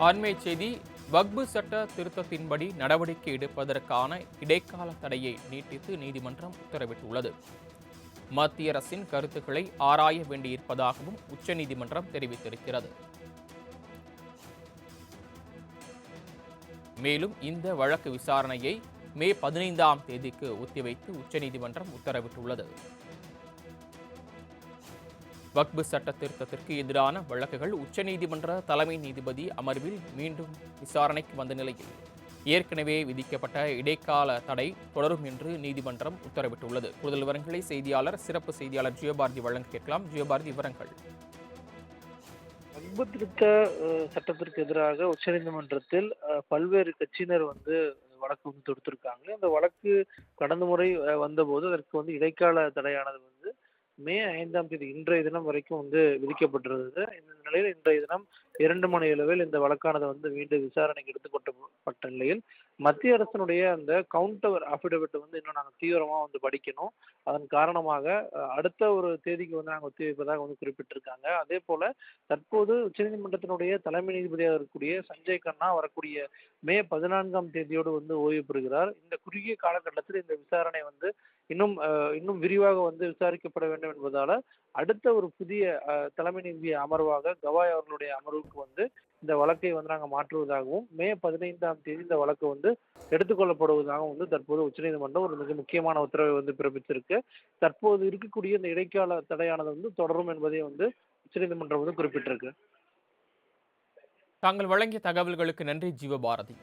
அண்மை செய்தி. வக்பு சட்ட திருத்தத்தின்படி நடவடிக்கை எடுப்பதற்கான இடைக்கால தடையை நீட்டித்து நீதிமன்றம் உத்தரவிட்டுள்ளது. மத்திய அரசின் கருத்துக்களை ஆராய வேண்டியிருப்பதாகவும் உச்சநீதிமன்றம் தெரிவித்திருக்கிறது. மேலும் இந்த வழக்கு விசாரணையை மே 15ஆம் தேதிக்கு ஒத்திவைத்து உச்சநீதிமன்றம் உத்தரவிட்டுள்ளது. வக்பு சட்ட திருத்தத்திற்கு எதிரான வழக்குகள் உச்சநீதிமன்ற தலைமை நீதிபதி அமர்வில் மீண்டும் விசாரணைக்கு வந்த நிலையில் ஏற்கனவே விதிக்கப்பட்ட இடைக்கால தடை தொடரும் என்று நீதிமன்றம் உத்தரவிட்டுள்ளது. கூடுதல் விவரங்களை சிறப்பு செய்தியாளர் ஜியோபாரதி வழங்க கேட்கலாம். ஜியோபாரதி, விவரங்கள். வக்பு திருத்த சட்டத்திற்கு எதிராக உச்சநீதிமன்றத்தில் பல்வேறு கட்சியினர் வழக்கு தொடுத்திருக்காங்க. இந்த வழக்கு கடந்த முறை வந்தபோது அதற்கு இடைக்கால தடையானது மே 5ஆம் தேதி இன்றைய தினம் வரைக்கும் விதிக்கப்பட்டிருந்தது. இந்த நிலையில் இன்றைய தினம் 2 மணி அளவில் இந்த வழக்கானது மீண்டும் விசாரணைக்கு எடுத்துக்கொள்ளப்பட்ட நிலையில் மத்திய அரசினுடைய அந்த கவுண்டர் அஃபிடவிட் இன்னும் நாங்கள் தீவிரமா படிக்கணும். அதன் காரணமாக அடுத்த ஒரு தேதிக்கு நாங்கள் ஒத்திவைப்பதாக குறிப்பிட்டிருக்காங்க. அதே போல தற்போது உச்சநீதிமன்றத்தினுடைய தலைமை நீதிபதியாக இருக்கக்கூடிய சஞ்சய் கண்ணா வரக்கூடிய மே 14ஆம் தேதியோடு ஓய்வு பெறுகிறார். இந்த குறுகிய காலகட்டத்தில் இந்த விசாரணை இன்னும் விரிவாக விசாரிக்கப்பட வேண்டும் என்பதால அடுத்த ஒரு புதிய தலைமை நீதிபதி அமர்வாக கவாய் அவர்களுடைய அமர்வுக்கு இந்த வழக்கை நாங்கள் மாற்றுவதாகவும் மே 15ஆம் தேதி இந்த வழக்கு எடுத்துக்கொள்ளப்படுவதாகவும் தற்போது உச்சநீதிமன்றம் ஒரு மிக முக்கியமான உத்தரவை பிறப்பித்திருக்கு. தற்போது இருக்கக்கூடிய இந்த இடைக்கால தடையானது தொடரும் என்பதை உச்சநீதிமன்றம் குறிப்பிட்டிருக்கு. தாங்கள் வழங்கிய தகவல்களுக்கு நன்றி ஜீவபாரதி.